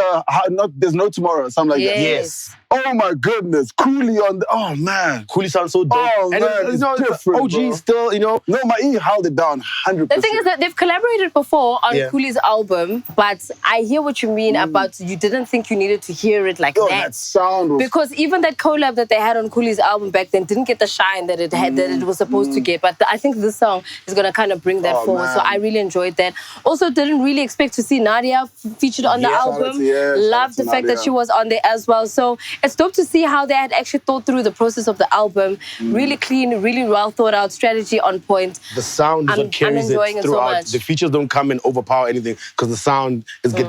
There's no tomorrow, something like that. Yes. Oh my goodness, Cooley on the, oh man. Cooley sounds so dope. Oh and man, it's different, OG bro. still, No, my E held it down 100%. The thing is that they've collaborated before on Cooley's album, but I hear what you mean about you didn't think you needed to hear it like that. That sound was... Because even that collab that they had on Cooley's album back then didn't get the shine that it had, that it was supposed to get. But I think this song is going to kind of bring that forward. Man. So I really enjoyed that. Also, didn't really expect to see Nadia featured on the album. Loved the fact that she was on there as well. So it's dope to see how they had actually thought through the process of the album. Really clean, really well thought out, strategy on point. The sound is what carries it throughout. So much. The features don't come and overpower anything because the sound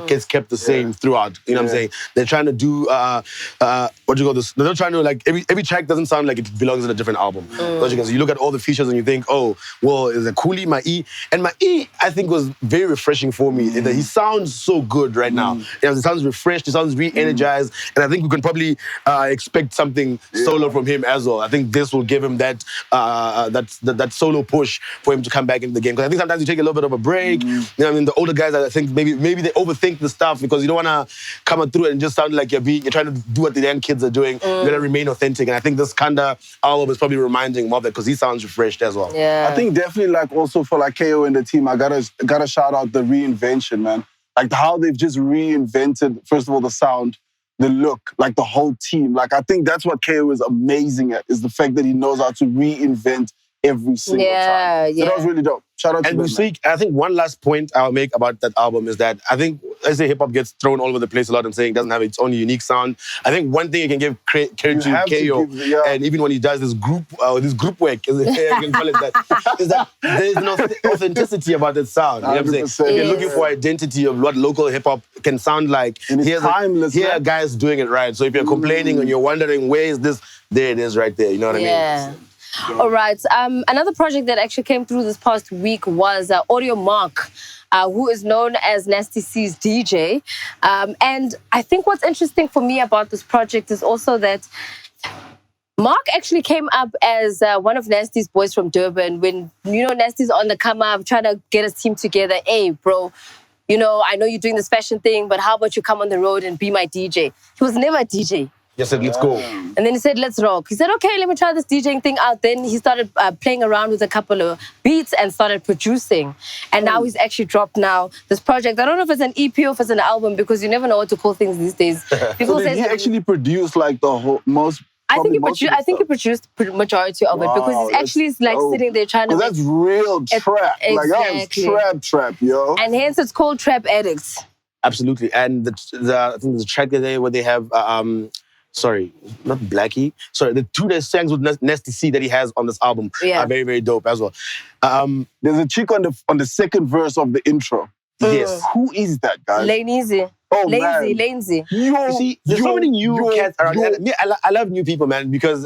gets kept the same throughout. You know what I'm saying? They're trying to do what you call this? They're not trying to like every track doesn't sound like it belongs in a different album. So you look at all the features and you think, oh, well, is it Cooley, my E, and my E I think was very refreshing for me. He sounds so good right now. He sounds refreshed. He sounds re-energized, and I think we can probably expect something solo from him as well. I think this will give him that solo push for him to come back into the game. Because I think sometimes you take a little bit of a break. You know what I mean? The older guys, I think maybe they overthink the stuff because you don't want to come through it and just sound like you're trying to do what the young kids are doing. You're going to remain authentic. And I think this Skhanda album is probably reminding him of that because he sounds refreshed as well. Yeah. I think definitely like also for like KO and the team, I gotta shout out the reinvention, man. Like how they've just reinvented, first of all, the sound, the look, like the whole team. Like I think that's what KO is amazing at, is the fact that he knows how to reinvent every single time. So that was really dope. Shout out to them. And I think one last point I'll make about that album is that I think, as hip hop gets thrown all over the place a lot and saying it doesn't have its own unique sound. I think one thing you can give credit to KO, and even when he does this group work, you can call it that, is that there's no authenticity about that sound. You know what I'm saying? If you're looking for identity of what local hip hop can sound like, it's timeless. Here are guys doing it right. So if you're complaining and you're wondering where is this, there it is right there. You know what I mean? All right. Another project that actually came through this past week was Audio Mark, who is known as Nasty C's DJ. And I think what's interesting for me about this project is also that Mark actually came up as one of Nasty's boys from Durban when, Nasty's on the come up, trying to get his team together. Hey, bro, I know you're doing this fashion thing, but how about you come on the road and be my DJ? He was never a DJ. He said, let's go. And then he said, let's rock. He said, okay, let me try this DJing thing out. Then he started playing around with a couple of beats and started producing. And now he's actually dropped now this project. I don't know if it's an EP or if it's an album because you never know what to call things these days. People say he actually produced like the whole most. I think he produced majority of it because he's actually like sitting there trying to. That's real trap. Exactly. Like that was trap, yo. And hence it's called Trap Addicts. Absolutely. And I think there's a track there where they have. Sorry, not Blackie. Sorry, the two songs with Nasty C that he has on this album are very, very dope as well. There's a chick on the second verse of the intro. Yes. Who is that, guys? Lazy. Oh, Lazy. You see, there's so many new cats around. I love new people, man, because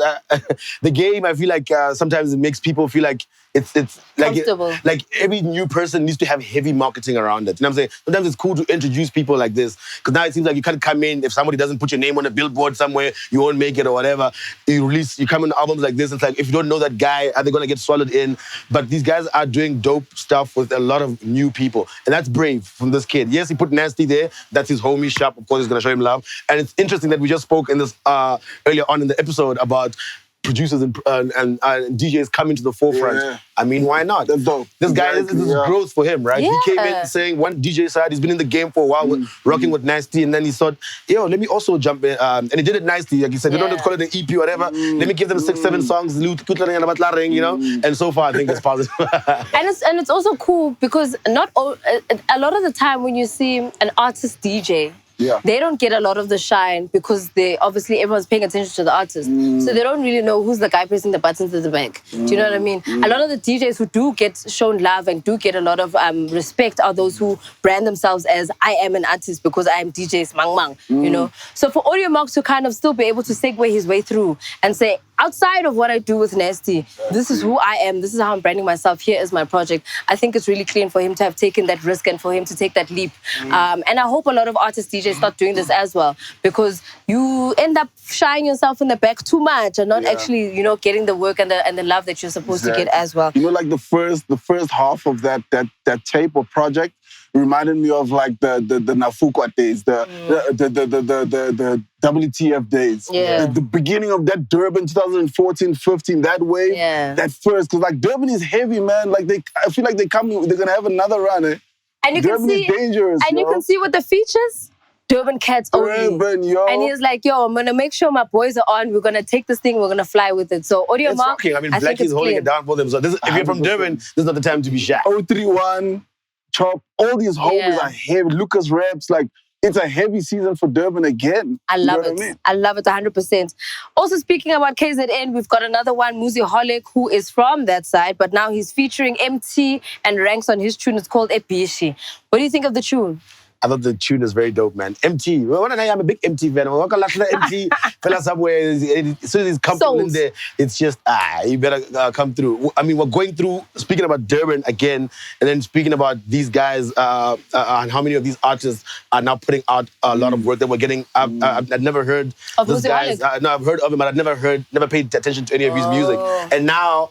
the game, I feel like sometimes it makes people feel like it's comfortable. Like every new person needs to have heavy marketing around it. You know what I'm saying? Sometimes it's cool to introduce people like this because now it seems like you can't come in if somebody doesn't put your name on a billboard somewhere, you won't make it or whatever. You come in albums like this. It's like if you don't know that guy, are they gonna get swallowed in? But these guys are doing dope stuff with a lot of new people, and that's brave from this kid. Yes, he put Nasty there. That's his homie shop. Of course, he's gonna show him love. And it's interesting that we just spoke in this earlier on in the episode about producers and DJs coming to the forefront. Yeah. I mean, why not? That's dope. This guy, this is growth for him, right? Yeah. He came in saying one DJ side, he's been in the game for a while, rocking with Nasty, and then he thought, yo, let me also jump in. And he did it nicely. Like he said, we don't have to call it an EP or whatever. Let me give them 6-7 songs, you know? And so far, I think it's positive. and it's also cool because a lot of the time when you see an artist DJ, they don't get a lot of the shine because everyone's paying attention to the artist. So they don't really know who's the guy pressing the buttons at the back. Do you know what I mean? A lot of the DJs who do get shown love and do get a lot of respect are those who brand themselves as, I am an artist because I am DJ Smang, you know? So for Audio Mark to kind of still be able to segue his way through and say, outside of what I do with Nasty, this is who I am, this is how I'm branding myself, here is my project. I think it's really clean for him to have taken that risk and for him to take that leap. And I hope a lot of artist DJs start doing this as well because you end up shying yourself in the back too much and not actually, getting the work and the love that you're supposed to get as well. You know, like the first half of that tape or project, reminded me of like the Nafukwa days, the WTF days. Yeah. The beginning of that Durban 2014, 15, that wave, that first, because like Durban is heavy, man. Like I feel like they're gonna have another run. And you Durban can see, is dangerous. And you can see with the features, Durban cats only. Durban, yo. And he's like, yo, I'm gonna make sure my boys are on. We're gonna take this thing. We're gonna fly with it. So audio it's mark. rocking. I mean, Black is holding it down for them. So if you're from Durban, this is not the time to be shy. 031, Chop, all these homies are heavy. Lucas Raps, like. It's a heavy season for Durban again. I love it. I love it 100%. Also, speaking about KZN, we've got another one, Muzi Holic, who is from that side, but now he's featuring Emtee and ranks on his tune. It's called Epishi. What do you think of the tune? I thought the tune is very dope, man. Emtee. I'm a big Emtee fan. Emtee fella somewhere. As soon as he's comfortable in there, it's just, you better come through. I mean, we're going through, speaking about Durban again, and then speaking about these guys and how many of these artists are now putting out a lot of work that we're getting. I've never heard of these guys. No, I've heard of him, but I've never paid attention to any of his music. And now,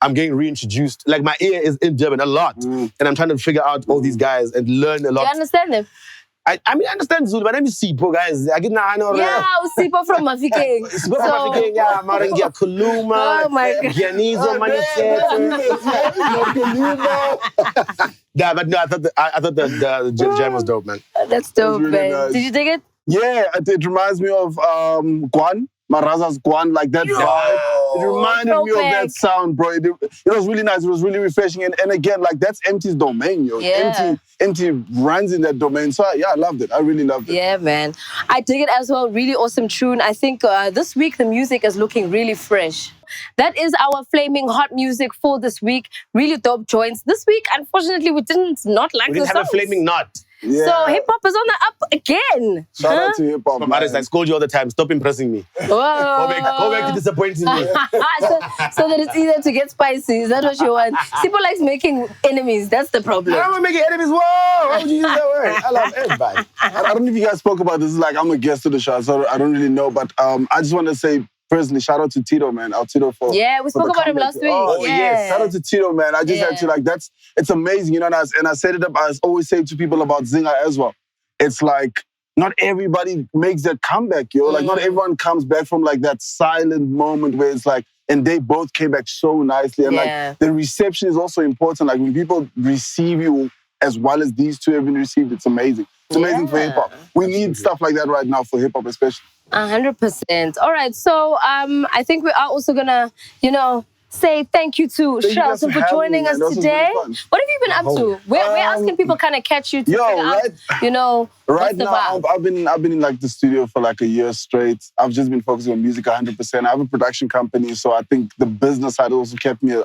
I'm getting reintroduced. Like, my ear is in Durban a lot. And I'm trying to figure out all these guys and learn a lot. Do you understand them? I mean, I understand Zulu. My name is Sipo, guys. I know. Yeah, Sipo from Mafikeng. Sipo from Mafikeng, yeah. Maringia Kuluma. Oh, my God. Gianizo, Manifesto. Yeah, but no, I thought the jam was dope, man. That's dope, really man. nice. Did you dig it? Yeah, it reminds me of Guan. Maraza's Guan, like that vibe. It reminded me of that sound, bro. It was really nice. It was really refreshing. And again, like, that's Emtee's domain, yo. Yeah. Emtee runs in that domain. So, yeah, I loved it. I really loved it. Yeah, man. I dig it as well. Really awesome tune. I think this week, the music is looking really fresh. That is our flaming hot music for this week. Really dope joints. This week, unfortunately, we didn't like the songs. We didn't have a flaming knot. Yeah. So hip-hop is on the up again. Shout out to hip-hop, From artists, I scold you all the time. Stop impressing me. Whoa. Go back to disappointing me. so that it's easier to get spicy. Is that what you want? People likes making enemies. That's the problem. I don't want to make enemies. Whoa! Why would you use that word? I love everybody. I don't know if you guys spoke about this. Like, I'm a guest to the show, so I don't really know. But I just want to say, personally, shout out to Tito, man. Tito for we spoke about him last week. Oh, yes. Shout out to Tito, man. I just had to, like, it's amazing, you know, and I set it up, I always say to people about Zinga as well. It's like, not everybody makes that comeback, yo. Like, not everyone comes back from, like, that silent moment where it's like, and they both came back so nicely. And, like, the reception is also important. Like, when people receive you as well as these two have been received, it's amazing. It's amazing for hip-hop. We need stuff like that right now for hip-hop, especially. 100%. All right, so I think we are also gonna, say thank you to Shelton for joining us today. What have you been up to? Where else can people kind of catch you to figure out, Right now, I've been in like the studio for like a year straight. I've just been focusing on music 100%. I have a production company, so I think the business side also kept me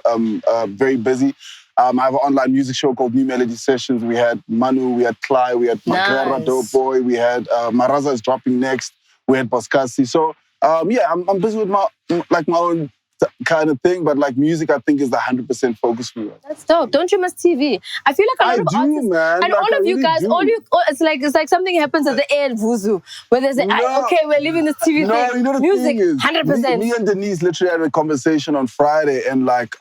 very busy. I have an online music show called New Melody Sessions. We had Manu, we had Cly, we had Makera, Dope Boy, we had Maraza is dropping next. We had Boskasi. So, I'm busy with my own kind of thing, but like music, I think is the 100% focus for me. That's dope. Don't you miss TV? I feel like a lot of artists, man. And all of you guys, it's like something happens at the end, Vuzu, where they say, okay, we're leaving this TV thing. You know the music, thing is, 100%. Me and Denise literally had a conversation on Friday, and like,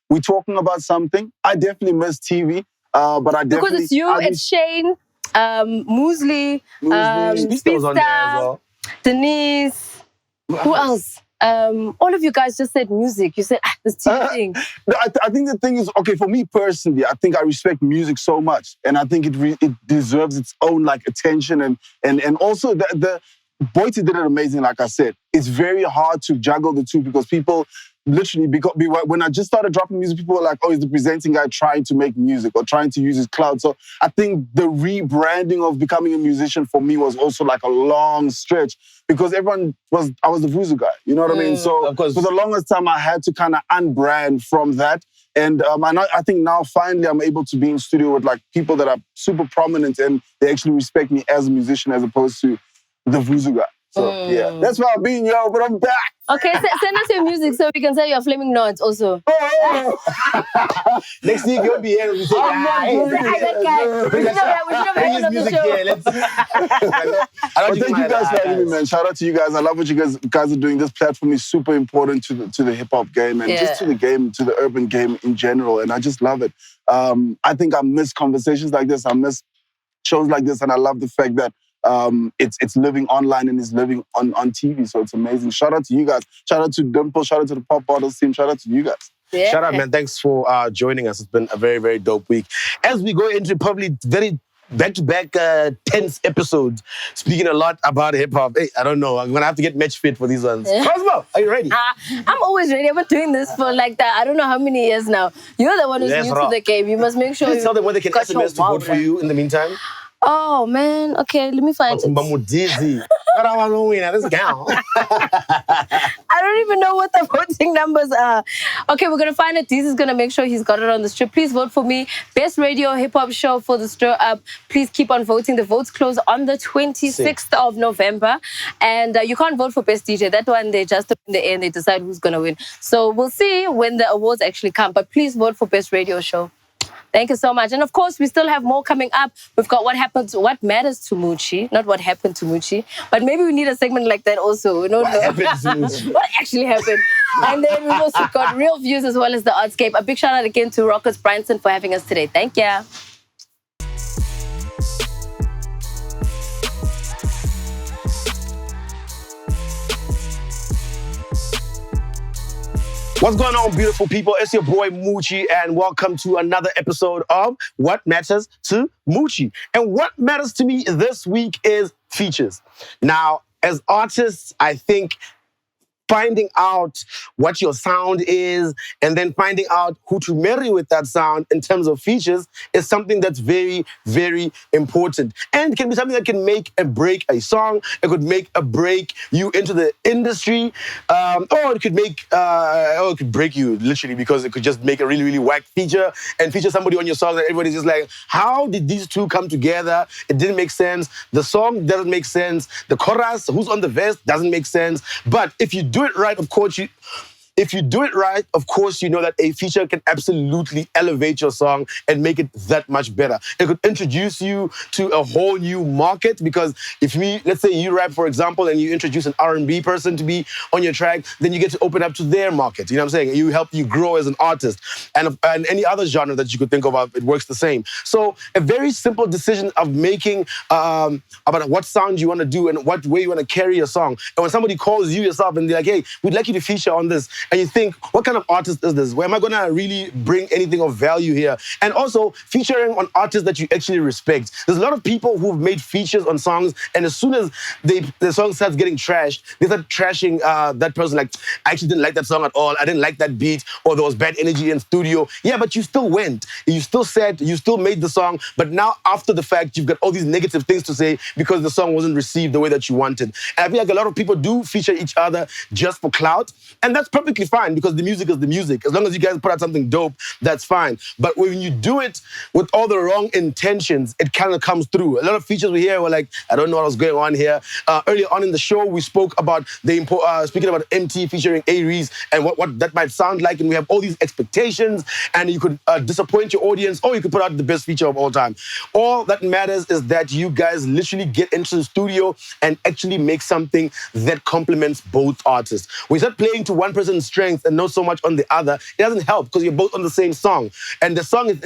we're talking about something. I definitely miss TV, but I definitely... Because it's you, it's Shane, Muesli, Speedster, Denise, who else? All of you guys just said music. You said, this TV thing. I think the thing is, okay, for me personally, I think I respect music so much. And I think it deserves its own like attention. And also the Boyti did it amazing, like I said. It's very hard to juggle the two because people literally, when I just started dropping music, people were like, oh, is the presenting guy trying to make music or trying to use his cloud? So I think the rebranding of becoming a musician for me was also like a long stretch because I was the Vuzu guy, you know what I mean? So for the longest time, I had to kind of unbrand from that. And I think now finally I'm able to be in studio with like people that are super prominent and they actually respect me as a musician as opposed to the Vuzu guy. So yeah, that's why I'm being yo, but I'm back. Okay, send us your music so we can say your flaming nods also. Next week you'll be here and we say, We should have bring his on the music show. here. But thank you guys for having me, man. Shout out to you guys. I love what you guys are doing. This platform is super important to the hip hop game and just to the game, to the urban game in general. And I just love it. I think I miss conversations like this. I miss shows like this, and I love the fact that it's living online and it's living on TV. So it's amazing. Shout out to you guys. Shout out to Dimple. Shout out to the Pop Bottles team. Shout out to you guys. Yeah. Shout out, man. Thanks for joining us. It's been a very, very dope week. As we go into probably very back-to-back tense episodes, speaking a lot about hip-hop. Hey, I don't know. I'm going to have to get match fit for these ones. Cosmo, are you ready? I'm always ready. I've been doing this for like that. I don't know how many years now. You're the one who's new to the game. You must make sure you tell them where they can SMS to vote for you in the meantime. Oh, man. Okay, let me find it. This gal. I don't even know what the voting numbers are. Okay, we're going to find it. Deez is going to make sure he's got it on the strip. Please vote for me. Best radio hip-hop show for the Stir Up. Please keep on voting. The votes close on the 26th of November. And you can't vote for Best DJ. That one, they just in the end, they decide who's going to win. So we'll see when the awards actually come. But please vote for Best Radio Show. Thank you so much. And of course, we still have more coming up. We've got what matters to Muchi, not what happened to Muchi. But maybe we need a segment like that also. We don't know what actually happened. And then we've also got real views as well as the Artscape. A big shout out again to Rockets Bryanson for having us today. Thank you. What's going on, beautiful people? It's your boy Muchi, and welcome to another episode of What Matters to Muchi. And what matters to me this week is features. Now, as artists, I think finding out what your sound is and then finding out who to marry with that sound in terms of features is something that's very, very important. And it can be something that can make and break a song. It could make or break you into the industry. Or it could break you literally because it could just make a really, really whack feature and feature somebody on your song that everybody's just like, how did these two come together? It didn't make sense. The song doesn't make sense. The chorus, who's on the verse, doesn't make sense. But if you do it right, of course, you know that a feature can absolutely elevate your song and make it that much better. It could introduce you to a whole new market because let's say you rap, for example, and you introduce an R&B person to be on your track, then you get to open up to their market. You know what I'm saying? You help you grow as an artist. And any other genre that you could think of, it works the same. So a very simple decision of making about what sound you want to do and what way you want to carry your song. And when somebody calls you yourself and they're like, hey, we'd like you to feature on this, and you think, what kind of artist is this? Where am I going to really bring anything of value here? And also featuring on artists that you actually respect. There's a lot of people who've made features on songs, and as soon as the song starts getting trashed, they start trashing that person. Like, I actually didn't like that song at all. I didn't like that beat, or there was bad energy in studio. Yeah, but you still went. You still said, you still made the song. But now, after the fact, you've got all these negative things to say because the song wasn't received the way that you wanted. And I feel like a lot of people do feature each other just for clout. And that's perfectly fine because the music is the music. As long as you guys put out something dope, that's fine. But when you do it with all the wrong intentions, it kind of comes through. A lot of features we hear were like, I don't know what was going on here. Earlier on in the show, we spoke about speaking about Emtee featuring A-Reece and what that might sound like. And we have all these expectations and you could disappoint your audience or you could put out the best feature of all time. All that matters is that you guys literally get into the studio and actually make something that complements both artists. When you start playing to one person's strength and not so much on the other, it doesn't help because you're both on the same song. And the song is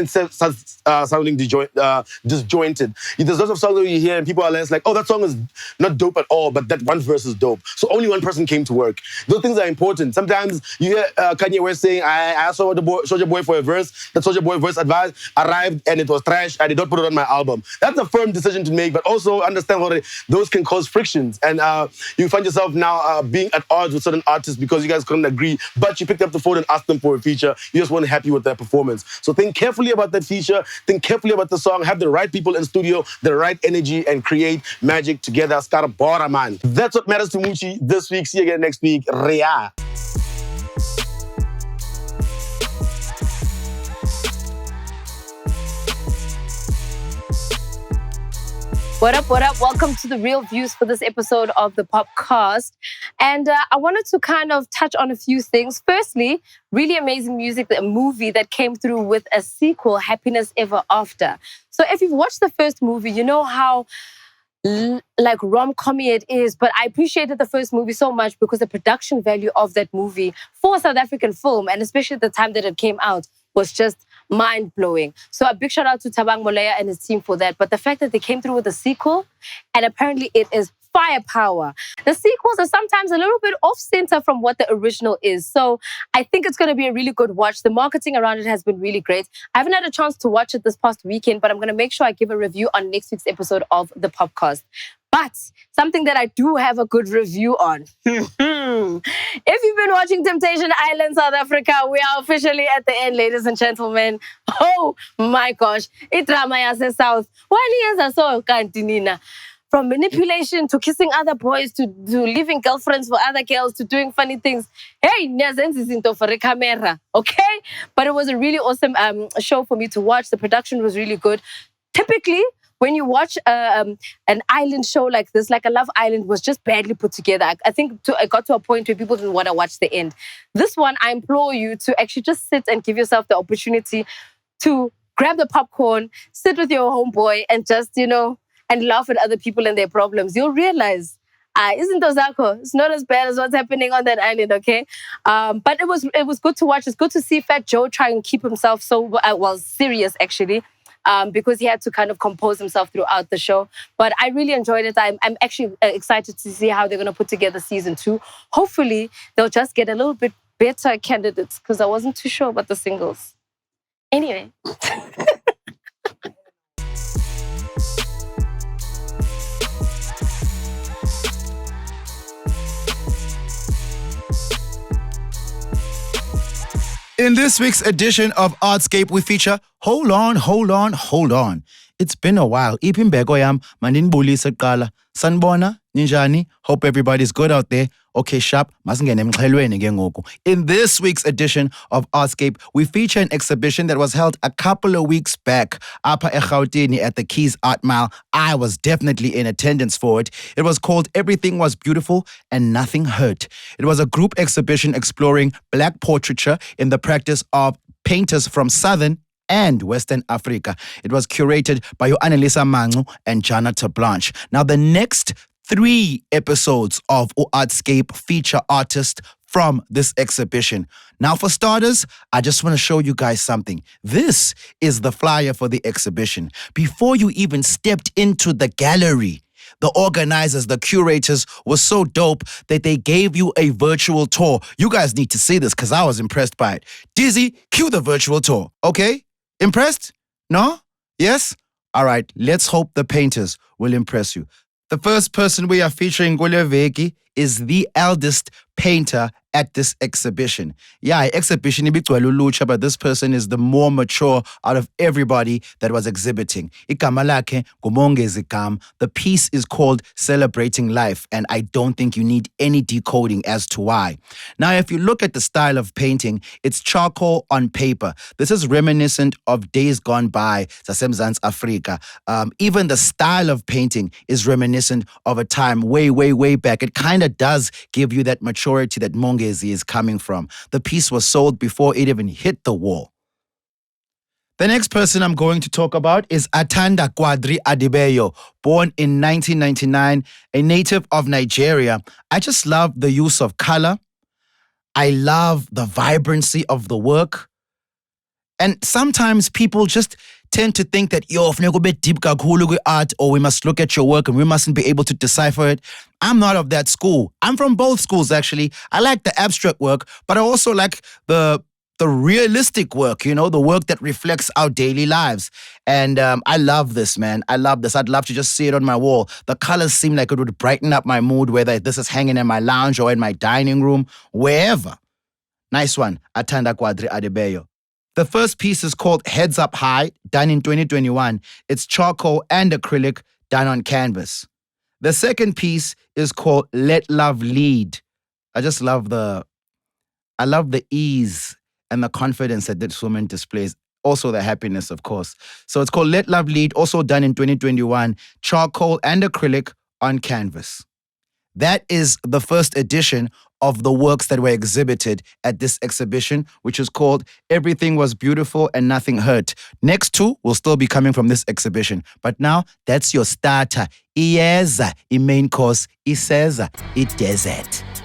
sounding disjointed. There's lots of songs that you hear and people are less like, oh, that song is not dope at all, but that one verse is dope. So only one person came to work. Those things are important. Sometimes you hear Kanye West saying, I asked Soulja Boy for a verse. That Soulja Boy verse arrived and it was trash. I did not put it on my album. That's a firm decision to make, but also understand what those can cause frictions. And you find yourself now being at odds with certain artists because you guys couldn't agree, but you picked up the phone and asked them for a feature. You just weren't happy with their performance. So think carefully about that feature. Think carefully about the song. Have the right people in studio, the right energy, and create magic together. Skhanda, man. That's what matters to Muchi this week. See you again next week. Ria. What up, what up? Welcome to the Real Views for this episode of the POPcast. And I wanted to kind of touch on a few things. Firstly, really amazing music, a movie that came through with a sequel, Happiness Ever After. So if you've watched the first movie, you know how like rom-commy it is, but I appreciated the first movie so much because the production value of that movie for South African film, and especially at the time that it came out, was just mind-blowing. So a big shout out to Thabang Moleya and his team for that. But the fact that they came through with a sequel, and apparently it is firepower. The sequels are sometimes a little bit off-center from what the original is. So I think it's going to be a really good watch. The marketing around it has been really great. I haven't had a chance to watch it this past weekend, but I'm going to make sure I give a review on next week's episode of the POPcast. But something that I do have a good review on. If you've been watching Temptation Island South Africa, we are officially at the end, ladies and gentlemen. Oh my gosh. Idrama yase South. Why is so kantinina? From manipulation to kissing other boys to leaving girlfriends for other girls to doing funny things. Hey, niyazenza into for a camera, okay? But it was a really awesome show for me to watch. The production was really good. Typically, when you watch an island show like this, like a Love Island was just badly put together. I think it got to a point where people didn't want to watch the end. This one, I implore you to actually just sit and give yourself the opportunity to grab the popcorn, sit with your homeboy and just, and laugh at other people and their problems. You'll realize, isn't Ozako? It's not as bad as what's happening on that island, okay? But it was good to watch. It's good to see Fat Joe try and keep himself serious actually. Because he had to kind of compose himself throughout the show. But I really enjoyed it. I'm actually excited to see how they're going to put together season 2. Hopefully, they'll just get a little bit better candidates because I wasn't too sure about the singles. Anyway. In this week's edition of Artscape, we feature Hold On. It's been a while. Ipimbeko yam, mandinibulise kuqala. Sanibona, ninjani? Hope everybody's good out there. Okay, sharp. Masingene emxhelweni ke ngoku. In this week's edition of Artscape, we feature an exhibition that was held a couple of weeks back Apha eGauteng at the Keys Art Mile. I was definitely in attendance for it. It was called Everything Was Beautiful and Nothing Hurt. It was a group exhibition exploring Black portraiture in the practice of painters from Southern and Western Africa. It was curated by Annalisa Mangu and Janata Blanche. Now, the next 3 episodes of Artscape feature artists from this exhibition. Now, for starters, I just want to show you guys something. This is the flyer for the exhibition. Before you even stepped into the gallery, the organizers, the curators were so dope that they gave you a virtual tour. You guys need to see this because I was impressed by it. Dizzy, cue the virtual tour, okay? Impressed? No? Yes? All right, let's hope the painters will impress you. The first person we are featuring kule veki is the eldest painter at this exhibition. Yeah, exhibition ibigcwele ulutsha, but this person is the more mature out of everybody that was exhibiting. Igama lakhe nguMongezi Gam. The piece is called Celebrating Life, and I don't think you need any decoding as to why. Now, if you look at the style of painting, it's charcoal on paper. This is reminiscent of days gone by, zaseMzantsi Afrika. Even the style of painting is reminiscent of a time way back. It kind of does give you that maturity that Mongezi is coming from. The piece was sold before it even hit the wall. The next person I'm going to talk about is Atanda Quadri Adebayo, born in 1999, a native of Nigeria. I just love the use of color. I love the vibrancy of the work. And sometimes people just tend to think that, funeka ube deep kakhulu art, or we must look at your work and we mustn't be able to decipher it. I'm not of that school. I'm from both schools, actually. I like the abstract work, but I also like the realistic work, the work that reflects our daily lives. And I love this, man. I love this. I'd love to just see it on my wall. The colors seem like it would brighten up my mood, whether this is hanging in my lounge or in my dining room, wherever. Nice one, Atanda Quadri Adebayo. The first piece is called Heads Up High, done in 2021. It's charcoal and acrylic done on canvas. The second piece is called Let Love Lead. I love the ease and the confidence that this woman displays. also the happiness, of course. So it's called Let Love Lead, also done in 2021, charcoal and acrylic on canvas. That is the first edition of the works that were exhibited at this exhibition, which is called Everything Was Beautiful and Nothing Hurt. Next two will still be coming from this exhibition. But now, that's your starter. Iyeza, main course, iseza, desert.